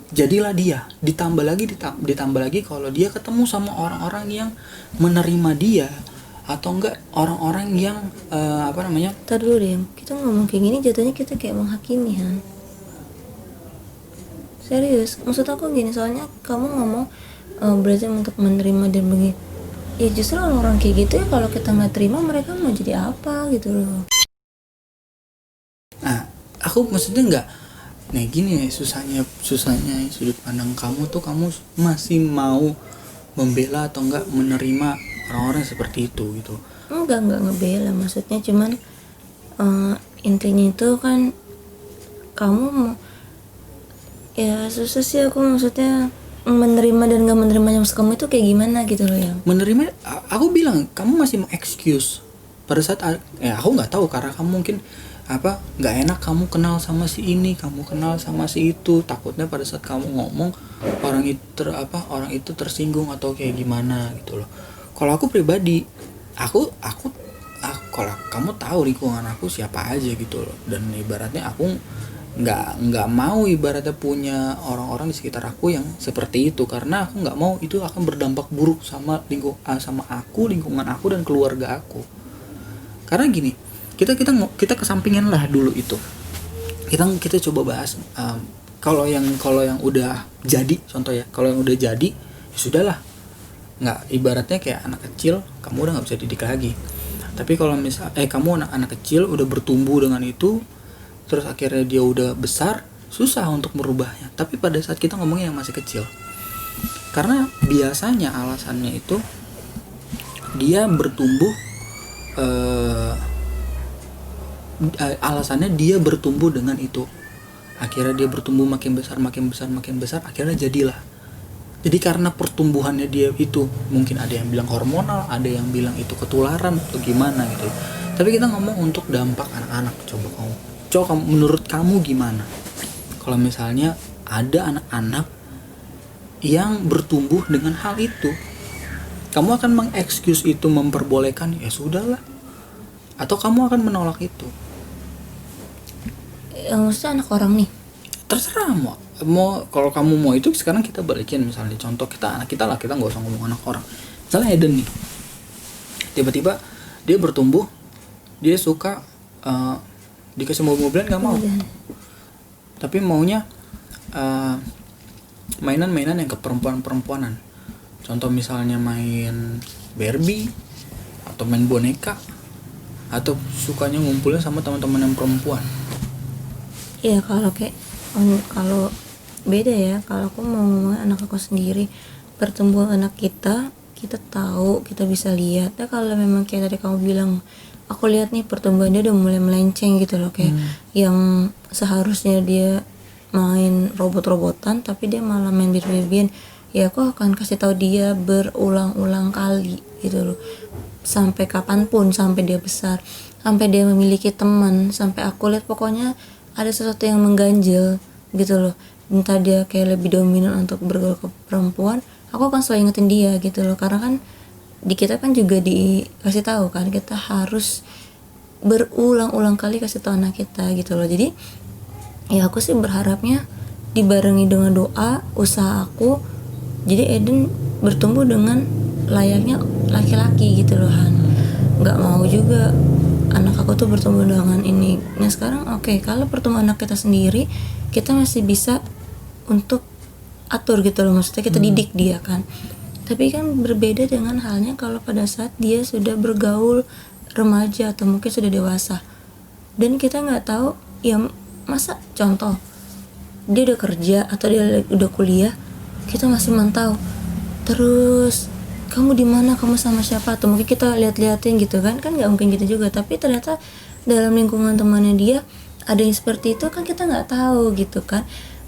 Jadilah dia, ditambah lagi kalau dia ketemu sama orang-orang yang menerima dia, atau enggak orang-orang yang Ntar dulu deh, kita ngomong kayak gini jatuhnya kita kayak menghakimi Han. Serius, maksud aku gini, soalnya kamu ngomong berarti untuk menerima dan begini. Ya justru orang-orang kayak gitu ya, kalau kita nggak terima mereka mau jadi apa gitu loh. Nah, aku maksudnya enggak. Nah gini nih, susahnya sudut pandang kamu tuh, kamu masih mau membela atau enggak menerima orang-orang seperti itu gitu. Enggak ngebela, maksudnya cuman intinya itu kan kamu mau, ya susah sih aku maksudnya menerima dan gak menerimanya maksud kamu itu kayak gimana gitu loh ya. Menerima, aku bilang kamu masih excuse pada saat aku nggak tahu, karena kamu mungkin nggak enak kamu kenal sama si ini, kamu kenal sama si itu, takutnya pada saat kamu ngomong orang itu tersinggung atau kayak gimana gitu loh. Kalau aku pribadi, aku kalau kamu tahu lingkungan aku siapa aja gitu loh, dan ibaratnya aku nggak mau ibaratnya punya orang-orang di sekitar aku yang seperti itu, karena aku nggak mau itu akan berdampak buruk sama lingkungan aku dan keluarga aku. Karena gini, kita kesampingan lah dulu itu. Kita coba bahas kalau yang udah jadi, contoh ya, kalau yang udah jadi ya sudahlah, nggak, ibaratnya kayak anak kecil, kamu udah nggak bisa didik lagi. Tapi kalau misal kamu anak kecil udah bertumbuh dengan itu, terus akhirnya dia udah besar, susah untuk merubahnya. Tapi pada saat kita ngomongnya yang masih kecil, karena biasanya alasannya itu dia bertumbuh, alasannya dia bertumbuh dengan itu. Akhirnya dia bertumbuh makin besar, akhirnya jadilah. Jadi karena pertumbuhannya dia itu, mungkin ada yang bilang hormonal, ada yang bilang itu ketularan atau gimana gitu. Tapi kita ngomong untuk dampak anak-anak. Coba menurut kamu gimana kalau misalnya ada anak-anak yang bertumbuh dengan hal itu? Kamu akan mengexcuse itu, memperbolehkan, ya sudahlah, atau kamu akan menolak itu? Yang maksudnya anak orang nih, Terserah mau kalau kamu mau itu. Sekarang kita balikin, misalnya contoh anak kita lah, kita nggak usah ngomong anak orang. Misalnya Eden nih, tiba-tiba dia bertumbuh, dia suka dikasih mobil-mobilan nggak mau, tapi maunya mainan-mainan yang ke perempuanan. Contoh misalnya main Barbie atau main boneka, atau sukanya ngumpulin sama teman-teman yang perempuan. ya kalau beda ya. Kalau aku mau ngomongin anak aku sendiri, pertumbuhan anak kita tahu, kita bisa lihat ya. Kalau memang kayak tadi kamu bilang, aku lihat nih pertumbuhan dia udah mulai melenceng gitu loh, kayak yang seharusnya dia main robot-robotan tapi dia malah main Barbie-Barbiean, ya aku akan kasih tahu dia berulang-ulang kali gitu loh, sampai kapanpun, sampai dia besar, sampai dia memiliki teman, sampai aku lihat pokoknya ada sesuatu yang mengganjal gitu loh, entah dia kayak lebih dominan untuk bergaul ke perempuan, aku akan selalu ingetin dia gitu loh. Karena kan di kita kan juga dikasih tahu kan, kita harus berulang-ulang kali kasih tahu anak kita gitu loh. Jadi ya aku sih berharapnya dibarengi dengan doa, usaha aku, jadi Eden bertumbuh dengan layaknya laki-laki gitu loh Han. Nggak mau juga anak aku tuh bertumbuh dengan ini. Nah sekarang kalau pertumbuhan anak kita sendiri, kita masih bisa untuk atur gitu loh, maksudnya kita didik dia kan. Tapi kan berbeda dengan halnya kalau pada saat dia sudah bergaul remaja atau mungkin sudah dewasa, dan kita nggak tahu ya, masa contoh dia udah kerja atau dia udah kuliah, kita masih mantau terus, kamu di mana, kamu sama siapa, atau mungkin kita lihat-liatin gitu kan nggak mungkin gitu juga. Tapi ternyata dalam lingkungan temannya dia ada yang seperti itu kan, kita nggak tahu gitu kan.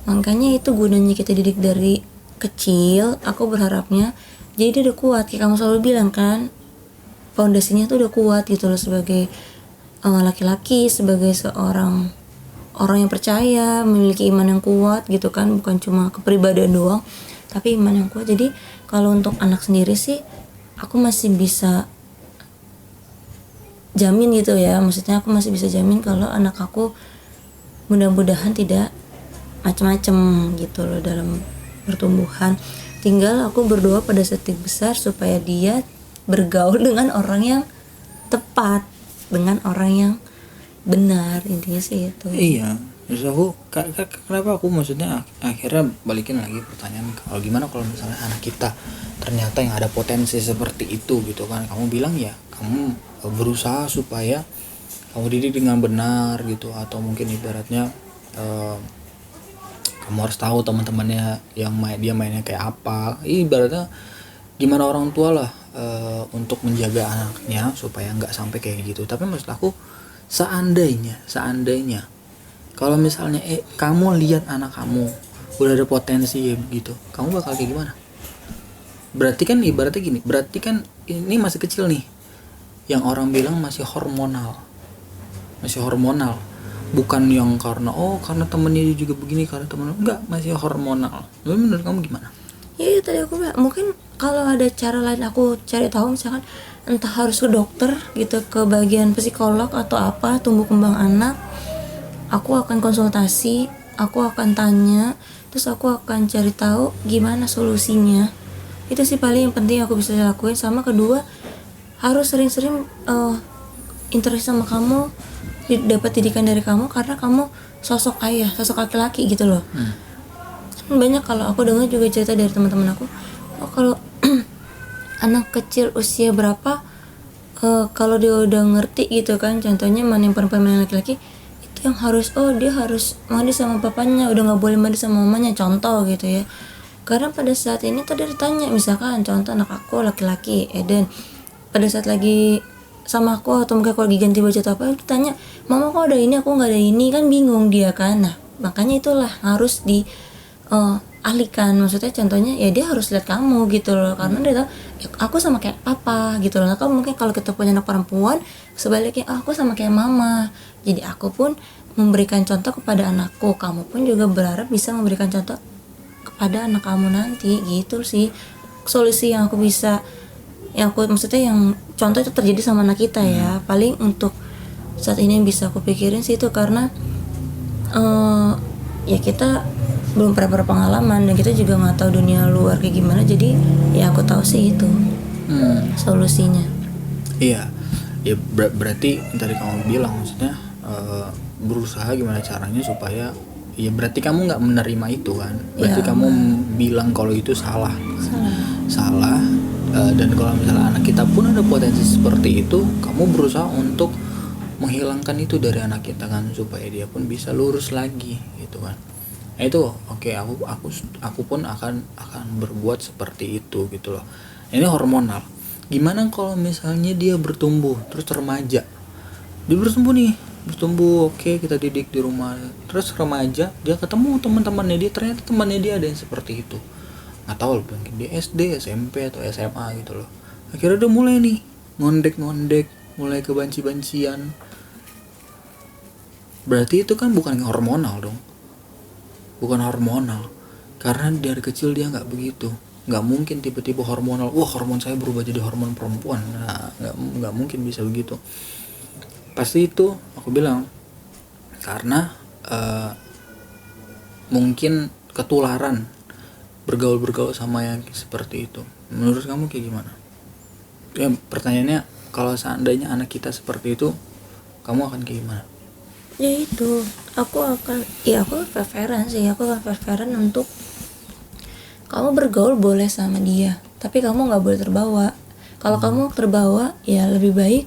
Makanya itu gunanya kita didik dari kecil. Aku berharapnya jadi dia udah kuat, kayak kamu selalu bilang kan, fondasinya tuh udah kuat gitu loh, sebagai laki-laki, sebagai seorang orang yang percaya, memiliki iman yang kuat gitu kan, bukan cuma kepribadian doang tapi iman yang kuat. Jadi kalau untuk anak sendiri sih aku masih bisa jamin gitu ya, maksudnya aku masih bisa jamin kalau anak aku mudah-mudahan tidak macem-macem gitu loh dalam pertumbuhan. Tinggal aku berdoa pada saat besar supaya dia bergaul dengan orang yang tepat, dengan orang yang benar, intinya sih itu. Iya, terus aku kenapa aku maksudnya akhirnya balikin lagi pertanyaan, kalau gimana kalau misalnya anak kita ternyata yang ada potensi seperti itu gitu kan, kamu bilang ya kamu berusaha supaya kamu didik dengan benar gitu, atau mungkin ibaratnya kamu harus tahu teman-temannya yang dia mainnya kayak apa, ibaratnya gimana orang tua lah untuk menjaga anaknya supaya nggak sampai kayak gitu. Tapi maksud aku seandainya kalau misalnya kamu lihat anak kamu udah ada potensi ya begitu, kamu bakal kayak gimana? Berarti kan ibaratnya gini, berarti kan ini masih kecil nih, yang orang bilang masih hormonal, bukan yang karena temennya dia juga begini, karena temen enggak, masih hormonal. Lalu menurut kamu gimana? Ya itu tadi aku bilang, mungkin kalau ada cara lain aku cari tahu, misalkan entah harus ke dokter gitu, ke bagian psikolog atau apa, tumbuh kembang anak, aku akan konsultasi, aku akan tanya, terus aku akan cari tahu gimana solusinya. Itu sih paling yang penting aku bisa lakuin. Sama kedua, harus sering-sering interaksi sama kamu, dapat didikan dari kamu, karena kamu sosok ayah, sosok laki-laki gitu loh. Banyak kalau aku dengar juga cerita dari teman-teman aku, kalau anak kecil usia berapa, kalau dia udah ngerti gitu kan, contohnya mana yang perempuan mana yang laki-laki, itu yang harus dia harus mandi sama papanya, udah nggak boleh mandi sama mamanya, contoh gitu ya. Karena pada saat ini tadi ditanya, misalkan contoh anak aku laki-laki Eden, pada saat lagi sama aku atau mungkin aku lagi ganti baju atau apa, ditanya, mama kok ada ini, aku nggak ada ini, kan bingung dia kan. Nah makanya itulah harus di alihkan, maksudnya contohnya ya dia harus lihat kamu gitu loh, karena dia tahu ya, aku sama kayak papa gitu loh. Nah, mungkin kalau kita punya anak perempuan, sebaliknya aku sama kayak mama, jadi aku pun memberikan contoh kepada anakku, kamu pun juga berharap bisa memberikan contoh kepada anak kamu nanti, gitu sih solusi yang aku bisa, yang aku maksudnya yang contoh itu terjadi sama anak kita ya. Paling untuk saat ini yang bisa aku pikirin sih itu, karena ya kita belum pernah berpengalaman dan kita juga nggak tahu dunia luar kayak gimana, jadi ya aku tahu sih itu solusinya. Iya ya, berarti tadi kamu bilang maksudnya berusaha gimana caranya supaya, ya berarti kamu nggak menerima itu kan, berarti ya, kamu bilang kalau itu salah. Dan kalau misalnya anak kita pun ada potensi seperti itu, kamu berusaha untuk menghilangkan itu dari anak kita kan, supaya dia pun bisa lurus lagi gitu kan. Nah itu oke, aku pun akan berbuat seperti itu gitu loh. Ini hormonal. Gimana kalau misalnya dia bertumbuh terus remaja, dia bertumbuh oke, kita didik di rumah, terus remaja dia ketemu teman-temannya dia, ternyata temannya dia ada yang seperti itu, nggak tahu loh, mungkin dia SD, SMP atau SMA gitu loh. Akhirnya dia mulai nih ngondek, mulai kebanci-bancian. Berarti itu kan bukan hormonal dong, karena dari kecil dia nggak begitu. Nggak mungkin tiba-tiba hormonal, hormon saya berubah jadi hormon perempuan. Nah nggak mungkin bisa begitu. Pasti itu aku bilang karena mungkin ketularan bergaul sama yang seperti itu. Menurut kamu kayak gimana? Ya pertanyaannya, kalau seandainya anak kita seperti itu, kamu akan kayak gimana? Ya itu, aku akan preferan untuk kamu bergaul boleh sama dia, tapi kamu nggak boleh terbawa. Kalau kamu terbawa, ya lebih baik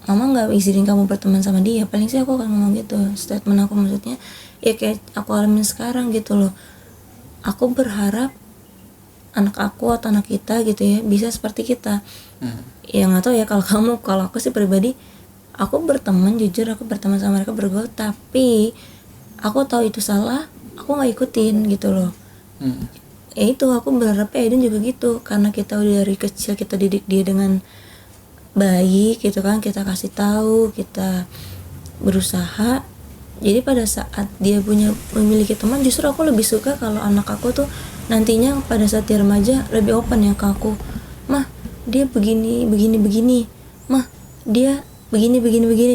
mama nggak izinin kamu berteman sama dia. Paling sih aku akan ngomong gitu, statement aku maksudnya ya kayak aku alamin sekarang gitu loh. Aku berharap anak aku atau anak kita gitu ya bisa seperti kita. Ya nggak tahu ya kalau aku sih pribadi, aku berteman, jujur aku berteman sama mereka, bergaul, tapi aku tahu itu salah, aku nggak ikutin gitu loh. Ya itu aku berharap Eden juga gitu, karena kita udah dari kecil kita didik dia dengan baik gitu kan, kita kasih tahu, kita berusaha. Jadi pada saat dia memiliki teman, justru aku lebih suka kalau anak aku tuh nantinya pada saat dia remaja lebih open ya ke aku. Mah, dia begini, mah dia begini,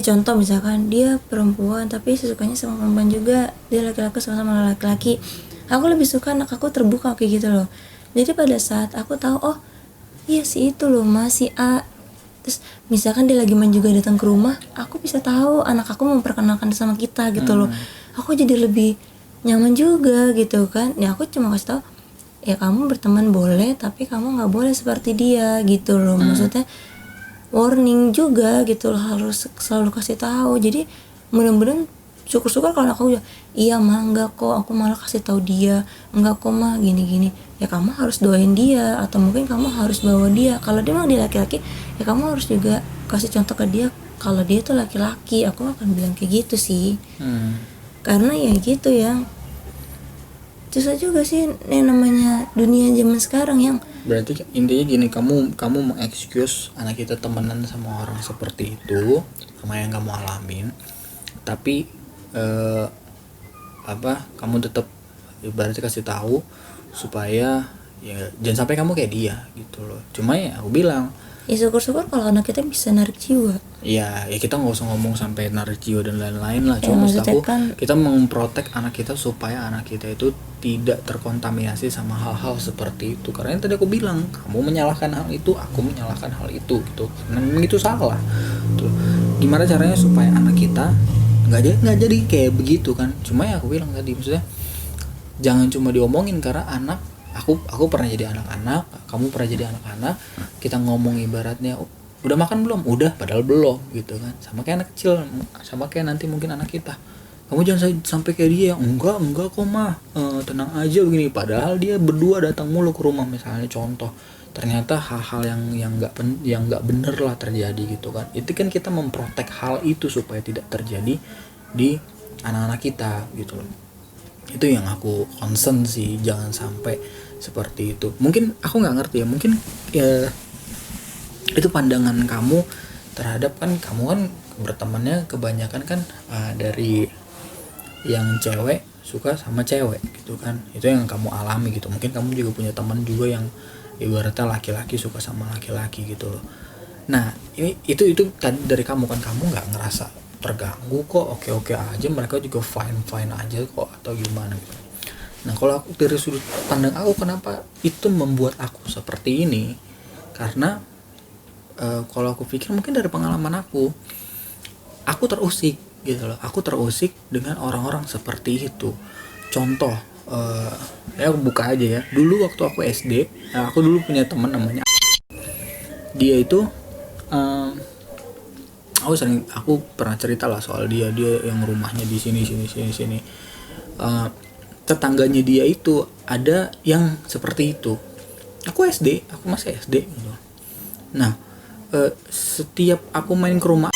contoh misalkan dia perempuan tapi sukanya sama perempuan juga, dia laki-laki sama laki-laki, aku lebih suka anak aku terbuka kayak gitu loh. Jadi pada saat aku tahu, oh iya si itu loh masih A, terus misalkan dia lagi main juga datang ke rumah, aku bisa tahu anak aku memperkenalkan sama kita gitu loh. Aku jadi lebih nyaman juga gitu kan. Ya aku cuma kasih tahu, ya kamu berteman boleh tapi kamu nggak boleh seperti dia gitu loh. Maksudnya warning juga gitu loh, harus selalu kasih tahu. Jadi mudah-mudahan syukur-syukur kalau aku iya mah enggak kok, aku malah kasih tahu dia, enggak kok mah gini-gini, ya kamu harus doain dia, atau mungkin kamu harus bawa dia, kalau dia memang dia laki-laki ya kamu harus juga kasih contoh ke dia kalau dia itu laki-laki. Aku akan bilang kayak gitu sih. Karena ya gitu ya, susah juga sih yang namanya dunia zaman sekarang yang Berarti intinya gini, kamu mengexcuse anak kita temenan sama orang seperti itu, sama yang kamu alamin, tapi kamu tetap ibaratnya kasih tahu supaya ya jangan sampai kamu kayak dia gitu loh. Cuma ya aku bilang ya syukur-syukur kalau anak kita bisa narik jiwa. ya kita nggak usah ngomong sampai narik jiwa dan lain-lain lah. Ya, Cuma maksud maksudnya aku kan, kita memprotek anak kita supaya anak kita itu tidak terkontaminasi sama hal-hal seperti itu. Karena yang tadi aku bilang, kamu menyalahkan hal itu, aku menyalahkan hal itu gitu. Karena itu salah. Tuh. Gimana caranya supaya anak kita nggak jadi kayak begitu kan? Cuma ya aku bilang tadi, maksudnya jangan cuma diomongin, karena anak aku pernah jadi anak-anak, kamu pernah jadi anak-anak, kita ngomong ibaratnya udah makan belum, udah padahal belum gitu kan. Sama kayak anak kecil, sama kayak nanti mungkin anak kita, kamu jangan sampai kayak dia, enggak kok mah, tenang aja begini, padahal dia berdua datang mulu ke rumah misalnya, contoh ternyata hal-hal yang nggak bener lah terjadi gitu kan. Itu kan kita memprotek hal itu supaya tidak terjadi di anak-anak kita gitu loh. Itu yang aku concern sih, jangan sampai seperti itu. Mungkin aku nggak ngerti ya, mungkin ya itu pandangan kamu terhadap, kan kamu kan bertemannya kebanyakan kan dari yang cewek suka sama cewek gitu kan, itu yang kamu alami gitu. Mungkin kamu juga punya teman juga yang ibaratnya laki-laki suka sama laki-laki gitu loh. Nah itu tadi dari kamu kan, kamu nggak ngerasa terganggu kok, oke aja, mereka juga fine aja kok, atau gimana gitu. Nah kalau aku dari sudut pandang aku, kenapa itu membuat aku seperti ini, karena kalau aku pikir mungkin dari pengalaman aku terusik gitu loh. Aku terusik dengan orang-orang seperti itu. Contoh ya aku buka aja ya, dulu waktu aku SD, aku dulu punya teman namanya, dia itu aku pernah cerita lah soal dia yang rumahnya di sini. Tetangganya dia itu ada yang seperti itu. Aku masih SD gitu. Nah setiap aku main ke rumah,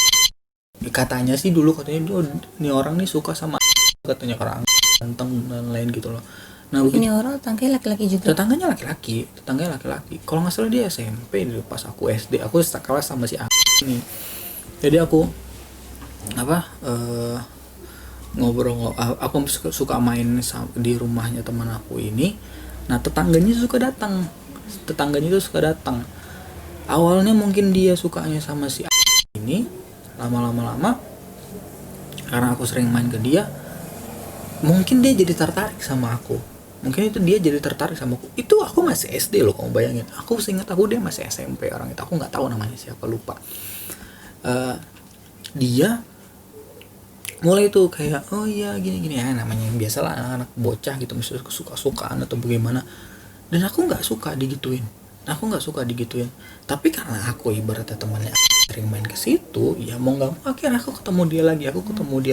katanya sih dulu katanya ini orang nih suka sama katanya, orang ganteng dan lain gitu loh. Nah ini orang tetangganya laki-laki juga. tetangganya laki-laki. Kalau nggak salah dia SMP dulu, pas aku SD, aku kelas sama si ini. Jadi aku ngobrol, aku suka main di rumahnya teman aku ini. Nah tetangganya itu suka datang. Awalnya mungkin dia sukanya sama si ini, lama karena aku sering main ke dia, mungkin dia jadi tertarik sama aku. Itu aku masih SD loh, kamu bayangin. Aku seingat aku dia masih SMP orang itu, aku nggak tahu namanya siapa, lupa. Dia mulai tuh kayak oh iya gini ya, namanya biasalah anak-anak bocah gitu, misalnya suka-sukaan atau bagaimana. Dan aku nggak suka digituin. Tapi karena aku ibaratnya temannya sering main ke situ, ya mau nggak mau akhirnya aku ketemu dia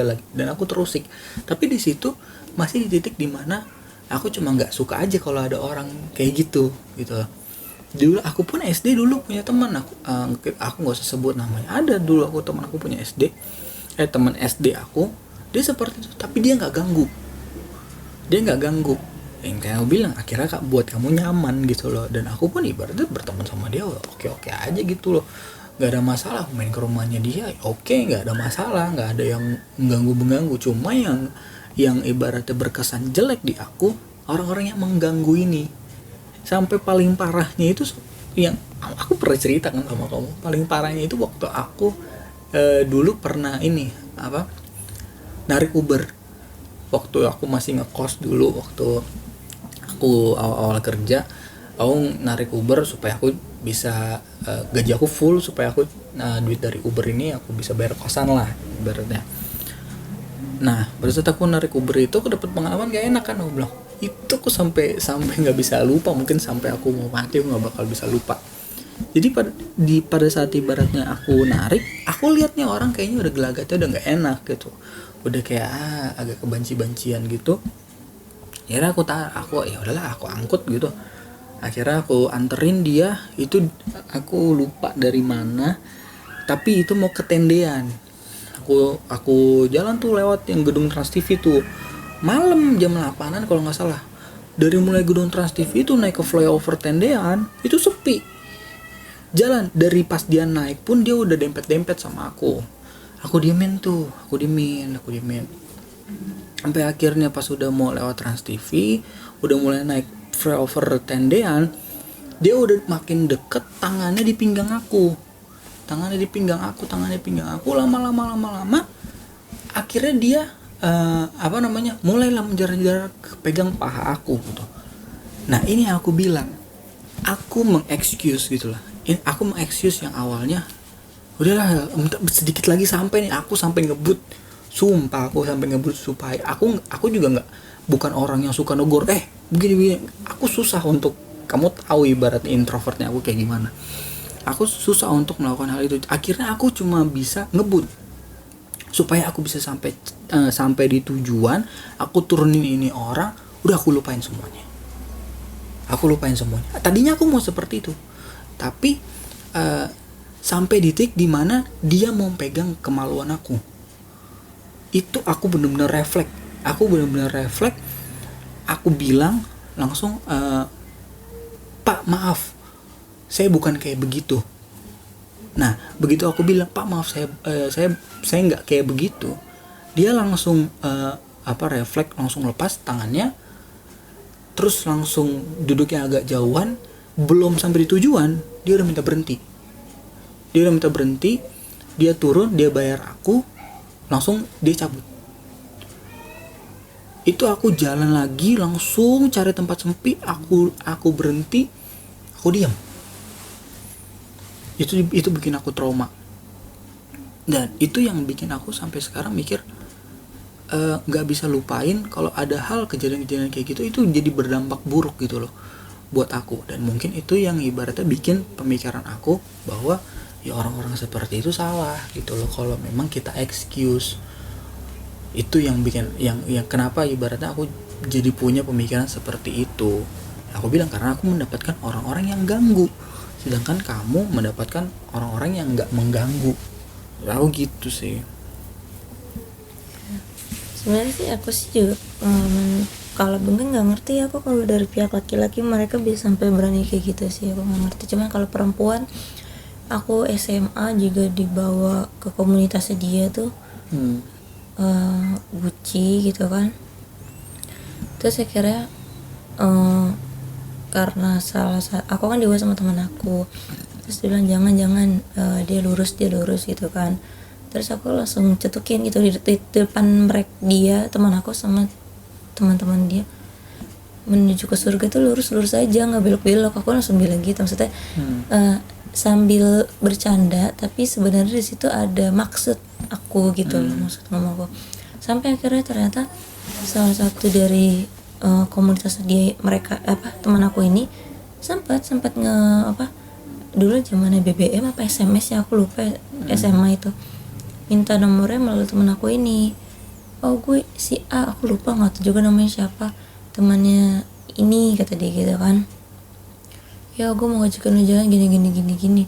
lagi dan aku terusik. Tapi di situ masih di titik dimana aku cuma nggak suka aja kalau ada orang kayak gitu. Dulu aku pun SD dulu punya teman, aku nggak usah sebut namanya. Ada dulu teman aku punya teman SD aku, dia seperti itu, tapi dia nggak ganggu. Yang kayak aku bilang, akhirnya buat kamu nyaman gitu loh. Dan aku pun ibaratnya berteman sama dia oke aja gitu loh, nggak ada masalah. Main ke rumahnya dia oke, nggak ada masalah, nggak ada yang mengganggu. Cuma yang ibaratnya berkesan jelek di aku, orang-orang yang mengganggu ini. Sampai paling parahnya itu yang aku aku pernah cerita kan sama kamu, paling parahnya itu waktu aku dulu pernah ini apa, narik Uber waktu aku masih ngekos dulu, waktu aku awal-awal kerja. Aku narik Uber supaya aku bisa gaji aku full, supaya aku duit dari Uber ini aku bisa bayar kosan lah ibaratnya. Nah pada saat aku narik Uber itu aku dapat pengalaman gak enak kan. Aku bilang itu aku sampai nggak bisa lupa, mungkin sampai aku mau mati aku nggak bakal bisa lupa. Jadi pada saat ibaratnya aku narik, aku liatnya orang kayaknya udah gelagatnya udah nggak enak gitu, udah kayak agak kebanci-bancian gitu. Akhirnya aku ya udahlah aku angkut gitu. Akhirnya aku anterin dia, itu aku lupa dari mana, tapi itu mau ke tendean. Aku jalan tuh lewat yang gedung Trans TV tuh malam jam 8-an kalau nggak salah. Dari mulai gedung Trans TV itu naik ke flyover tendean itu sepi. Jalan dari pas dia naik pun dia udah dempet-dempet sama aku. Aku diemin. Sampai akhirnya pas udah mau lewat Trans TV, udah mulai naik flyover tendean, dia udah makin deket, tangannya di pinggang aku. Lama akhirnya dia mulailah menjalar-jalar pegang paha aku gitu. Nah ini aku bilang, aku mengexcuse gitu lah. Ini aku mengexcuse yang awalnya udahlah sedikit lagi sampai nih, aku sampai ngebut. Sumpah aku sampai ngebut supaya aku juga bukan orang yang suka negor begini. Aku susah untuk, kamu tahu ibaratnya introvertnya aku kayak gimana. Aku susah untuk melakukan hal itu. Akhirnya aku cuma bisa ngebut supaya aku bisa sampai di tujuan. Aku turunin ini orang, udah aku lupain semuanya. Tadinya aku mau seperti itu, tapi sampai di titik dimana dia mau pegang kemaluan aku. Itu aku benar-benar refleks. Aku bilang langsung, Pak maaf, saya bukan kayak begitu. Nah begitu aku bilang Pak maaf, saya nggak kayak begitu, dia langsung refleks, langsung lepas tangannya, terus langsung duduknya agak jauhan. Belum sampai di tujuan dia udah minta berhenti. Dia turun, dia bayar aku, langsung dia cabut. Itu aku jalan lagi, langsung cari tempat sepi, aku berhenti, aku diam. Itu bikin aku trauma. Dan itu yang bikin aku sampai sekarang mikir, nggak bisa lupain kalau ada hal kejadian-kejadian kayak gitu, itu jadi berdampak buruk gitu loh buat aku. Dan mungkin itu yang ibaratnya bikin pemikiran aku bahwa ya orang-orang seperti itu salah gitu loh kalau memang kita excuse. Itu yang bikin yang kenapa ibaratnya aku jadi punya pemikiran seperti itu. Aku bilang karena aku mendapatkan orang-orang yang ganggu, sedangkan kamu mendapatkan orang-orang yang nggak mengganggu. Lalu gitu sih. Sebenarnya sih aku sih juga kalau mungkin nggak ngerti aku kalau dari pihak laki-laki mereka bisa sampai berani kayak gitu sih, aku nggak ngerti. Cuman kalau perempuan, aku SMA juga dibawa ke komunitasnya dia tuh, Gucci gitu kan. Terus akhirnya karena aku kan dibawa sama teman aku, terus dia bilang jangan dia lurus gitu kan. Terus aku langsung cetukin gitu di depan dia, teman aku sama teman-teman dia, menuju ke surga tuh lurus aja, nggak belok-belok. Aku langsung bilang gitu, maksudnya sambil bercanda tapi sebenarnya di situ ada maksud aku gitu loh, maksud ngomong aku. Sampai akhirnya ternyata salah satu dari komunitas dia, mereka teman aku ini sempat dulu zamannya BBM apa SMS ya aku lupa, SMA itu minta nomornya melalui teman aku ini. Oh gue si A, aku lupa nggak tahu juga namanya siapa, temannya ini, kata dia gitu kan. Ya gue mau ngajakin lu jalan gini.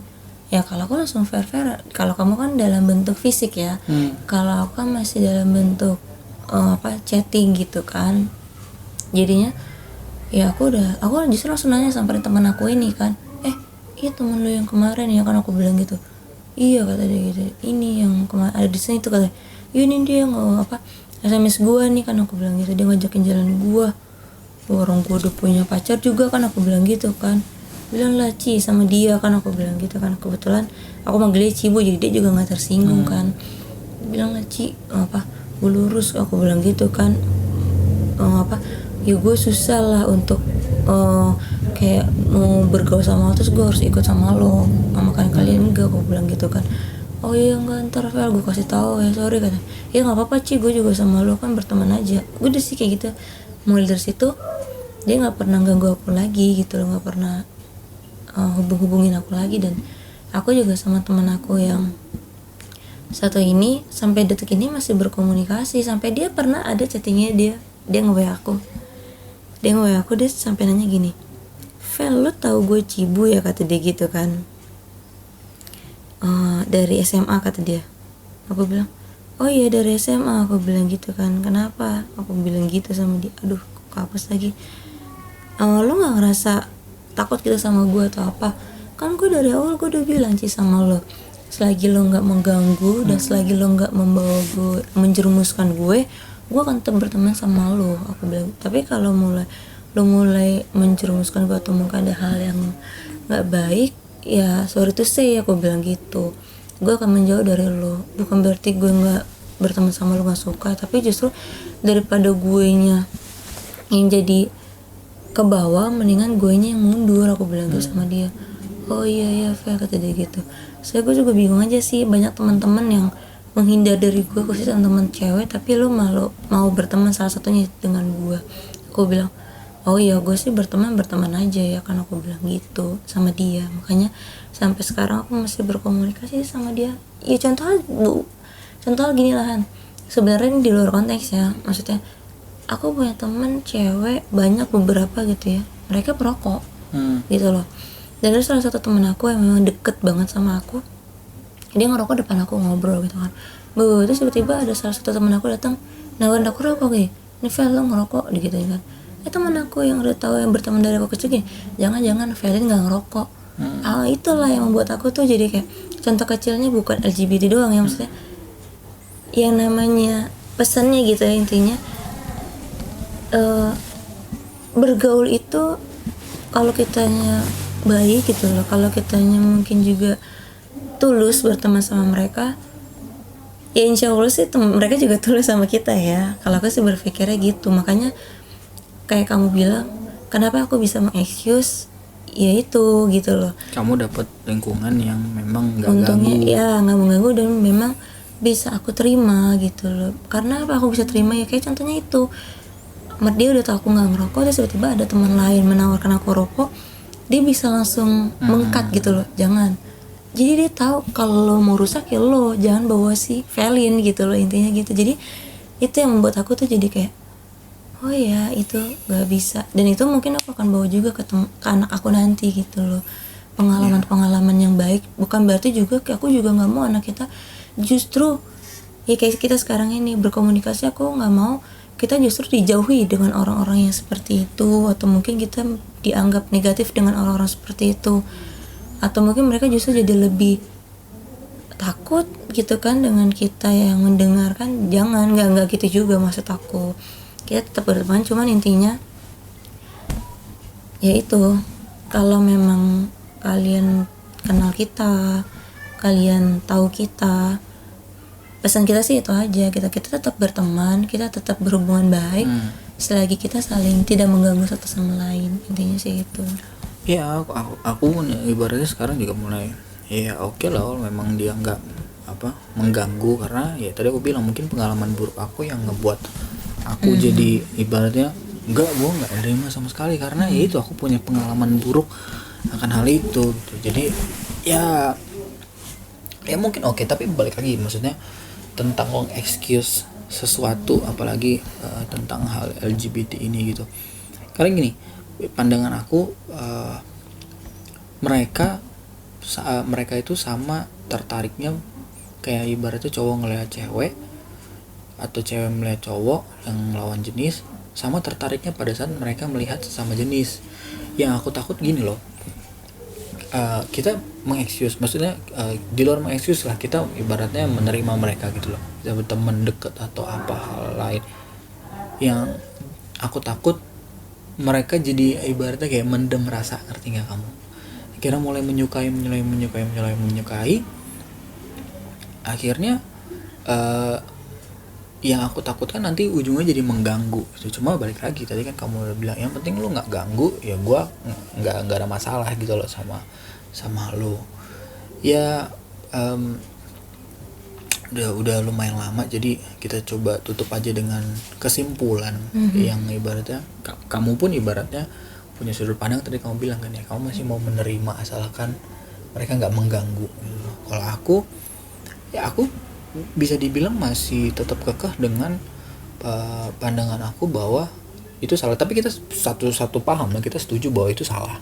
Ya kalau aku langsung fair, kalau kamu kan dalam bentuk fisik ya, kalau aku kan masih dalam bentuk chatting gitu kan. Jadinya ya aku justru langsung nanya sampai teman aku ini kan, iya teman lu yang kemarin ya kan, aku bilang gitu. Iya kata dia gitu, ini yang kemarin ada di sini tuh, kata ini dia SMS gua nih kan, aku bilang gitu. Dia ngajakin jalan gua, orang gua udah punya pacar juga kan, aku bilang gitu kan. bilang lah Ci sama dia kan, aku bilang gitu kan, kebetulan aku manggilnya Cibo jadi dia juga nggak tersinggung kan. Bilang lah Ci apa gue lurus, aku bilang gitu kan. Apa ya gue susah lah untuk kayak mau bergaul sama lo terus gue harus ikut sama lo, sama kalian enggak, aku bilang gitu kan. Oh iya enggak, ntar Vel gue kasih tahu ya, sorry kata. Ya nggak apa-apa Ci, gue juga sama lo kan berteman aja. Gue udah sih kayak gitu. Mulai dari situ dia nggak pernah ganggu aku lagi gitu loh, nggak pernah hubungin aku lagi. Dan aku juga sama teman aku yang satu ini sampai detik ini masih berkomunikasi. Sampai dia pernah ada chattingnya, dia nge-WA aku, dia sampai nanya gini, Vel lu tahu gue Cibu ya, kata dia gitu kan. Dari SMA kata dia. Aku bilang oh iya dari SMA, aku bilang gitu kan. Kenapa, aku bilang gitu sama dia. Aduh kok hapus lagi. Lu nggak ngerasa takut gitu sama gue atau apa? Kan gue dari awal gue udah bilang Ci sama lo, selagi lo nggak mengganggu dan selagi lo nggak membawa gue, menjerumuskan gue akan tetap berteman sama lo, aku bilang. Tapi kalau lo mulai menjerumuskan gue atau mungkin ada hal yang nggak baik, ya sorry to say, aku bilang gitu. Gue akan menjauh dari lo. Bukan berarti gue nggak berteman sama lo, nggak suka, tapi justru daripada gue nya yang jadi ke bawah, mendingan gue nya yang mundur, aku bilang gitu sama dia. Oh iya Fel, kata dia gitu. Saya gue juga bingung aja sih, banyak teman-teman yang menghindar dari gue, khususnya teman cewek, tapi lo malu mau berteman salah satunya dengan gue. Aku bilang oh iya gue sih berteman aja ya kan, aku bilang gitu sama dia. Makanya sampai sekarang aku masih berkomunikasi sama dia. Ya contoh gini lah Han, sebenarnya ini di luar konteks ya, maksudnya aku punya teman cewek banyak, beberapa gitu ya, mereka perokok gitu loh. Dan ada salah satu teman aku yang memang deket banget sama aku, dia ngerokok depan aku, ngobrol gitu kan. Terus tiba-tiba ada salah satu teman aku datang nawarin aku rokok kayak, ini Vel lo ngerokok gitu kan. Teman aku yang udah tahu, yang berteman dari aku kecil gini, jangan Velin nggak ngerokok. Itulah yang membuat aku tuh jadi kayak contoh kecilnya, bukan LGBT doang ya, maksudnya yang namanya pesannya gitu ya, intinya bergaul itu kalau kitanya baik gitu loh, kalau kitanya mungkin juga tulus berteman sama mereka, ya insya Allah sih mereka juga tulus sama kita ya. Kalau aku sih berpikirnya gitu. Makanya kayak kamu bilang, kenapa aku bisa mengexcuse, ya itu gitu loh, kamu dapat lingkungan yang memang nggak untungnya ganggu. ya nggak mengganggu dan memang bisa aku terima gitu loh. Karena apa aku bisa terima, ya kayak contohnya itu, dia udah tahu aku nggak ngerokok, terus tiba-tiba ada teman lain menawarkan aku rokok, dia bisa langsung mengkat gitu loh, jangan. Jadi dia tahu kalau lo mau rusak ya lo jangan bawa si Velin gitu loh, intinya gitu. Jadi itu yang membuat aku tuh jadi kayak oh ya itu nggak bisa. Dan itu mungkin aku akan bawa juga ke anak aku nanti gitu loh, pengalaman yang baik. Bukan berarti juga aku juga nggak mau anak kita justru ya kayak kita sekarang ini berkomunikasi, aku nggak mau kita justru dijauhi dengan orang-orang yang seperti itu, atau mungkin kita dianggap negatif dengan orang-orang seperti itu, atau mungkin mereka justru jadi lebih takut gitu kan dengan kita yang mendengarkan. Jangan, nggak gitu juga maksud aku. Kita tetap berteman, cuman intinya ya itu, kalau memang kalian kenal kita, kalian tahu kita, pesan kita sih itu aja, kita tetap berteman, kita tetap berhubungan baik selagi kita saling tidak mengganggu satu sama lain, intinya sih itu. Ya aku ibaratnya sekarang juga mulai ya oke lah, memang dia nggak mengganggu, karena ya tadi aku bilang mungkin pengalaman buruk aku yang ngebuat aku jadi ibaratnya gue nggak nerima sama sekali, karena ya itu aku punya pengalaman buruk akan hal itu gitu. Jadi ya mungkin oke, tapi balik lagi maksudnya tentang excuse sesuatu, apalagi tentang hal LGBT ini gitu. Karena gini, pandangan aku mereka itu sama tertariknya kayak ibaratnya cowok ngeliat cewek atau cewek melihat cowok yang lawan jenis, sama tertariknya pada saat mereka melihat sesama jenis. Yang aku takut gini loh, kita mengexcuse, maksudnya di luar mengexcuse lah, kita ibaratnya menerima mereka gitu loh, kita berteman dekat atau apa hal lain. Yang aku takut mereka jadi ibaratnya kayak mendem rasa, ngerti gak kamu? akhirnya mulai menyukai. Akhirnya yang aku takutkan nanti ujungnya jadi mengganggu. Cuma balik lagi tadi kan kamu udah bilang yang penting lu nggak ganggu, ya gue nggak ada masalah gitu loh sama lu. Ya udah lumayan lama, jadi kita coba tutup aja dengan kesimpulan yang ibaratnya kamu pun ibaratnya punya sudut pandang tadi kamu bilang kan ya, kamu masih mau menerima asalkan mereka nggak mengganggu. Kalau aku bisa dibilang masih tetap kekeh dengan pandangan aku bahwa itu salah, tapi kita satu paham dan kita setuju bahwa itu salah.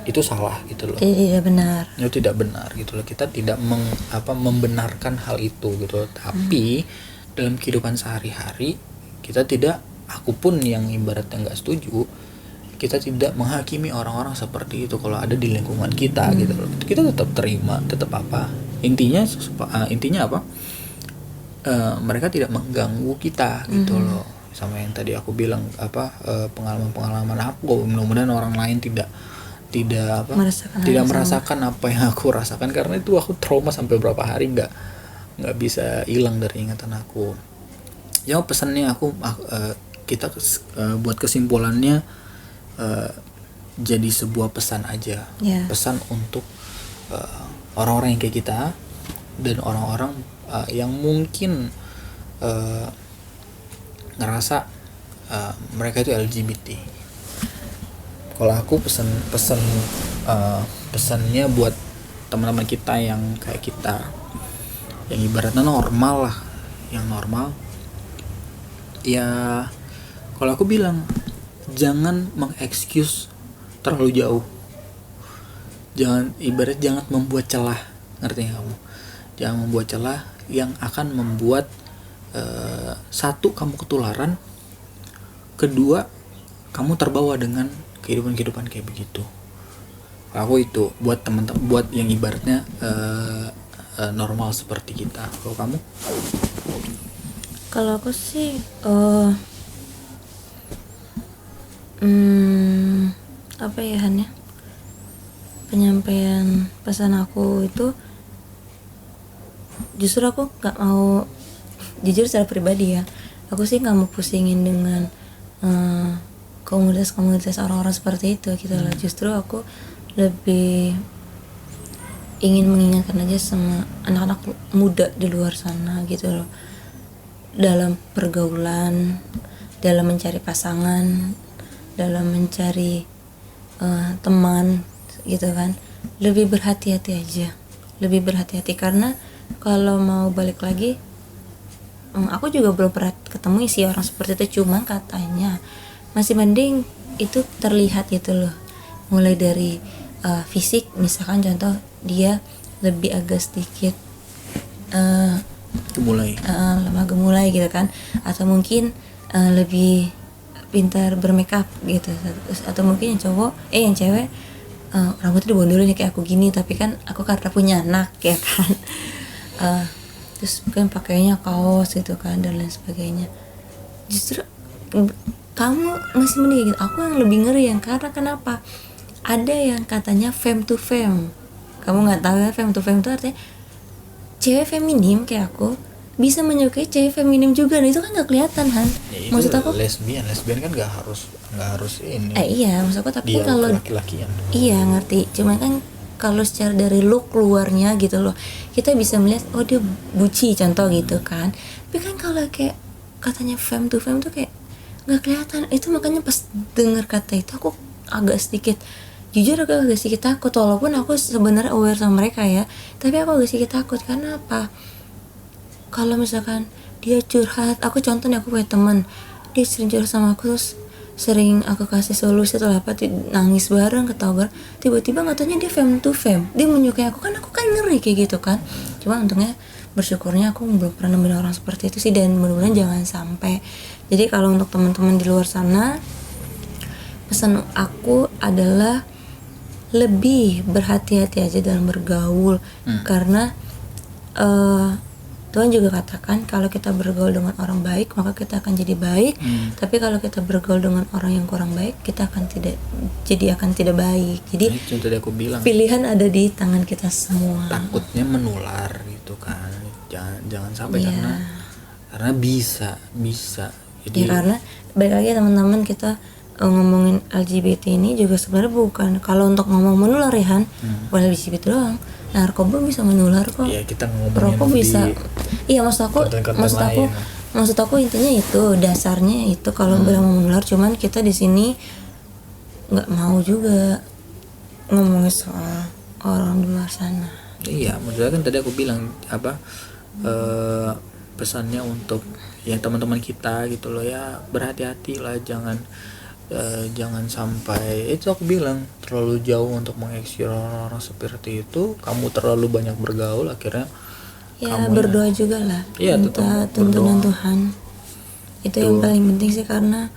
Itu salah gitu loh. Tidak benar. Itu tidak benar gitu loh. Kita tidak membenarkan hal itu gitu loh. Tapi dalam kehidupan sehari-hari kita tidak, aku pun yang ibaratnya nggak setuju, kita tidak menghakimi orang-orang seperti itu kalau ada di lingkungan kita gitu loh. Kita tetap terima, tetap intinya apa, mereka tidak mengganggu kita gitu loh. Sama yang tadi aku bilang pengalaman aku, mudah-mudahan orang lain tidak merasakan apa yang aku rasakan, karena itu aku trauma sampai berapa hari nggak bisa hilang dari ingatan aku. Ya pesannya kita buat kesimpulannya, jadi sebuah pesan aja, pesan untuk orang-orang yang kayak kita dan orang-orang yang mungkin ngerasa mereka itu LGBT. Kalau aku pesannya buat teman-teman kita yang kayak kita, yang ibaratnya normal lah, yang normal, ya kalau aku bilang jangan mengexcuse terlalu jauh. Jangan membuat celah, ngerti gak kamu? Jangan membuat celah yang akan membuat satu, kamu ketularan, kedua, kamu terbawa dengan kehidupan kayak begitu. Aku itu buat teman-teman, buat yang ibaratnya normal seperti kita. Kalau kamu? Kalau aku sih apa ya Han ya, penyampaian pesan aku itu justru aku nggak mau, jujur secara pribadi ya, aku sih nggak mau pusingin dengan komunitas orang-orang seperti itu gitu loh. Justru aku lebih ingin mengingatkan aja sama anak-anak muda di luar sana gitu loh, dalam pergaulan, dalam mencari pasangan, dalam mencari teman gitu kan, lebih berhati-hati aja, lebih berhati-hati. Karena kalau mau balik lagi, aku juga belum pernah ketemu sih orang seperti itu, cuma katanya masih mending itu terlihat gitu loh, mulai dari fisik, misalkan contoh dia lebih agak sedikit lemah gemulai gitu kan, atau mungkin lebih pintar bermakeup gitu, atau mungkin yang cewek rambutnya dibondolin kayak aku gini, tapi kan aku karena punya anak ya kan, terus kan pakainya kaos gitu kan dan lain sebagainya. Justru kamu masih mending gitu. Aku yang lebih ngeri yang karena kenapa ada yang katanya femme to femme. Kamu nggak tahu ya, femme to femme itu artinya cewek feminim kayak aku bisa menyukai cewek feminim juga, dan itu kan nggak kelihatan kan. Ya, maksud aku lesbian kan nggak harus ini. Iya maksud aku, tapi kalau laki-lakian. Iya ngerti, cuman kan kalau secara dari look luarnya gitu loh, kita bisa melihat oh dia buci contoh gitu kan. Tapi kan kalau kayak katanya femme to femme tuh kayak nggak kelihatan. Itu makanya pas denger kata itu aku agak sedikit takut, walaupun aku sebenarnya aware sama mereka ya, tapi aku agak sedikit takut. Karena apa? Kalau misalkan dia curhat, aku contoh nih, aku punya teman, dia sering curhat sama aku, terus sering aku kasih solusi atau apa, nangis bareng, ketawa bareng, tiba-tiba katanya dia femme to femme, dia menyukai aku kan ngeri kayak gitu kan. Cuma untungnya bersyukurnya aku belum pernah nemuin orang seperti itu sih, dan mudah-mudahan jangan sampai. Jadi kalau untuk teman-teman di luar sana, pesan aku adalah lebih berhati-hati aja dalam bergaul. Karena Tuhan juga katakan kalau kita bergaul dengan orang baik maka kita akan jadi baik, tapi kalau kita bergaul dengan orang yang kurang baik kita akan tidak baik. Jadi itu yang tadi aku bilang, pilihan ada di tangan kita semua. takutnya menular gitu kan, jangan sampai Iya. karena bisa jadi Ya karena balik lagi teman-teman, kita ngomongin LGBT ini juga sebenarnya bukan kalau untuk ngomong menular ya Han, bukan LGBT doang. Narkoba bisa menular kok. ya kita ngomongin Perokok bisa. Iya maksud aku konten-konten maksud aku intinya itu, dasarnya itu kalau bilang mau menular, cuman kita di sini nggak mau juga ngomongin soal orang di luar sana. iya, maksudnya kan tadi aku bilang apa, pesannya untuk ya teman-teman kita gitu loh, ya berhati-hati lah, jangan sampai itu aku bilang terlalu jauh untuk mengeksplor orang-orang seperti itu. Kamu terlalu banyak bergaul, akhirnya Ya kamu berdoa juga lah, Iya, minta tetap tuntunan berdoa. Tuhan. Itu yang paling penting sih, karena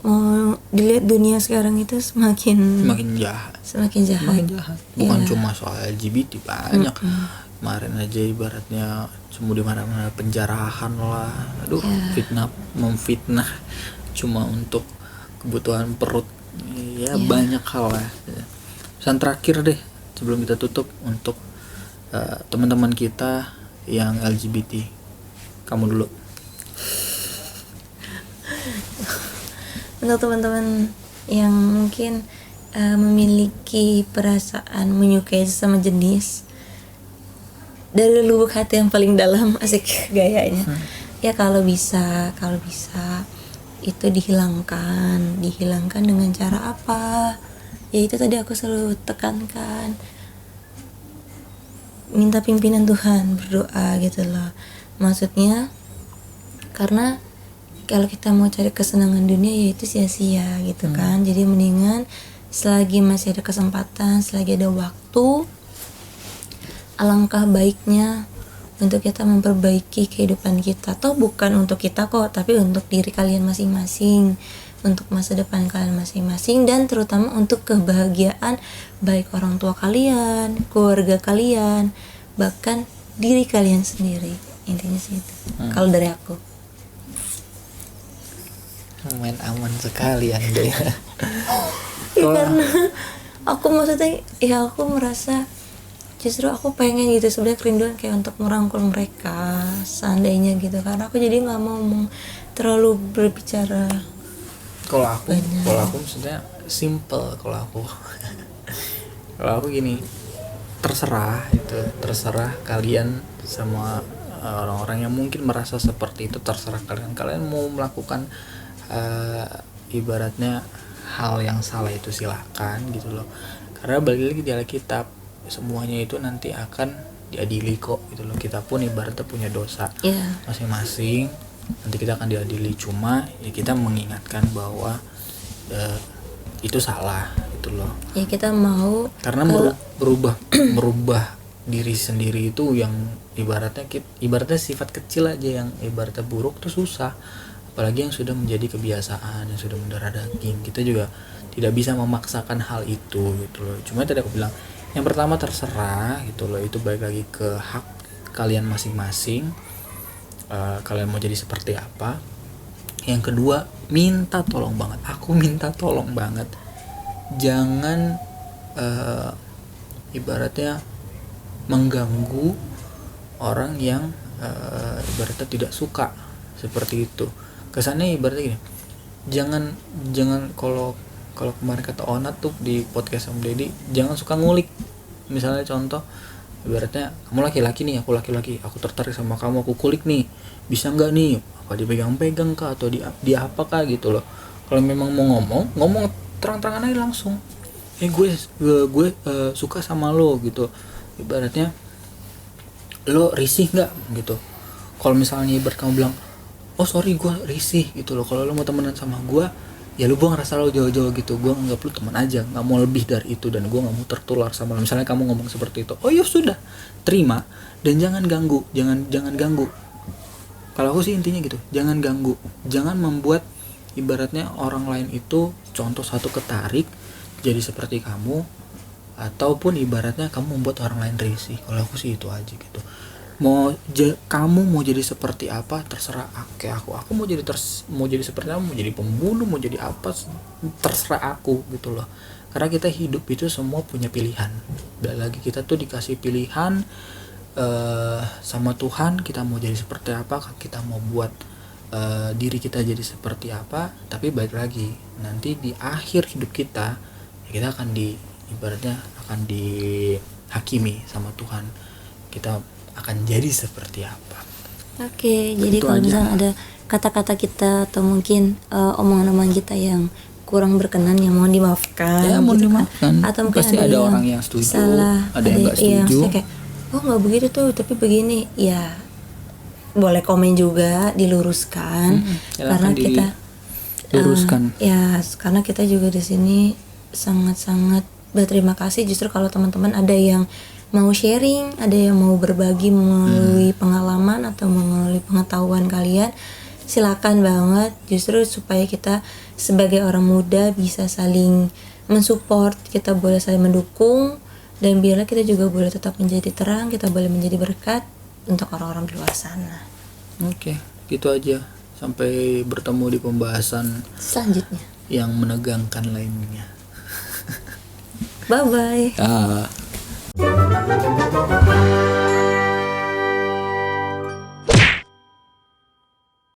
mau dilihat dunia sekarang itu semakin jahat, semakin jahat. bukan Iya. cuma soal LGBT, banyak. Kemarin aja ibaratnya semua di mana-mana penjarahan lah, aduh, memfitnah cuma untuk kebutuhan perut, ya banyak hal lah. Pesan terakhir deh sebelum kita tutup untuk teman-teman kita yang LGBT, kamu dulu. Untuk teman-teman yang mungkin memiliki perasaan menyukai sesama jenis dari lubuk hati yang paling dalam, asik gayanya, ya kalau bisa itu dihilangkan dengan cara apa? Ya itu tadi aku selalu tekankan, minta pimpinan Tuhan, berdoa gitu loh. Maksudnya karena kalau kita mau cari kesenangan dunia ya itu sia-sia gitu kan. Jadi mendingan selagi masih ada kesempatan, selagi ada waktu, alangkah baiknya untuk kita memperbaiki kehidupan kita. Toh bukan untuk kita kok, tapi untuk diri kalian masing-masing, untuk masa depan kalian masing-masing, dan terutama untuk kebahagiaan baik orang tua kalian, keluarga kalian, bahkan diri kalian sendiri. Intinya sih itu. Kalau dari aku. Main aman sekali Anda ya. Ya, karena aku maksudnya ya aku merasa justru aku pengen gitu sebenarnya, kerinduan kayak untuk merangkul mereka seandainya gitu, karena aku jadi nggak mau terlalu berbicara. Kalau aku maksudnya simple. Kalau aku gini, terserah kalian sama orang-orang yang mungkin merasa seperti itu, terserah kalian mau melakukan ibaratnya hal yang salah itu silahkan gitu loh, karena balik lagi di Alkitab semuanya itu nanti akan diadili kok gitu loh. Kita pun ibaratnya punya dosa masing-masing, nanti kita akan diadili. Cuma ya kita mengingatkan bahwa itu salah gitu loh. Ya kita mau, karena merubah diri sendiri itu yang ibaratnya sifat kecil aja yang ibaratnya buruk tuh susah, apalagi yang sudah menjadi kebiasaan, yang sudah mendarah daging. Kita juga tidak bisa memaksakan hal itu gitu loh. Cuma tadi aku bilang, yang pertama terserah gitu loh, itu balik lagi ke hak kalian masing-masing, kalian mau jadi seperti apa. Yang kedua, minta tolong banget, aku minta tolong banget, jangan ibaratnya mengganggu orang yang ibaratnya tidak suka seperti itu. Kesannya ibaratnya gini, jangan kalau kemarin kata Onat tuh di podcast Om Deddy, jangan suka ngulik. Misalnya contoh, ibaratnya kamu laki-laki nih, aku laki-laki, aku tertarik sama kamu, aku kulik nih, bisa nggak nih, apa dipegang-pegang kah atau di apa kah gitu loh. Kalau memang mau ngomong terang-terangan aja langsung, gue suka sama lo gitu. Ibaratnya lo risih nggak gitu. Kalau misalnya ibarat kamu bilang, oh sorry gue risih gitu loh, kalau lo mau temenan sama gue ya lu buang rasa lo jauh-jauh gitu, gue nganggap lu teman aja, nggak mau lebih dari itu, dan gue nggak mau tertular sama lo. Misalnya kamu ngomong seperti itu, oh ya sudah, terima dan jangan ganggu. Kalau aku sih intinya gitu, jangan ganggu, jangan membuat ibaratnya orang lain itu contoh satu ketarik jadi seperti kamu, ataupun ibaratnya kamu membuat orang lain risih. Kalau aku sih itu aja gitu. kamu mau jadi seperti apa terserah aku mau jadi seperti apa, mau jadi pembunuh, mau jadi apa, terserah aku gitu loh. Karena kita hidup itu semua punya pilihan. Balik lagi, kita tuh dikasih pilihan sama Tuhan, kita mau jadi seperti apa, kita mau buat diri kita jadi seperti apa. Tapi balik lagi, nanti di akhir hidup kita ya kita akan ibaratnya akan dihakimi sama Tuhan, kita akan jadi seperti apa. Oke, jadi Itu kalau aja. misalnya ada kata-kata kita atau mungkin omongan-omongan kita yang kurang berkenan, ya mohon dimaafkan. Ya, mohon gitu kan. dimaafkan. Atau mungkin Pasti ada orang yang setuju, salah, ada yang nggak iya, setuju. maksudnya kayak oh nggak begitu tuh, tapi begini. Ya boleh komen juga, diluruskan. Karena silakan kita diluruskan. ya karena kita juga di sini sangat-sangat berterima kasih justru kalau teman-teman ada yang mau sharing, ada yang mau berbagi melalui pengalaman atau melalui pengetahuan kalian, silakan banget. Justru supaya kita sebagai orang muda bisa saling mensupport, kita boleh saling mendukung, dan biarlah kita juga boleh tetap menjadi terang, kita boleh menjadi berkat untuk orang-orang di luar sana. Oke, gitu aja. Sampai bertemu di pembahasan Selanjutnya, yang menegangkan lainnya. bye bye. Ah.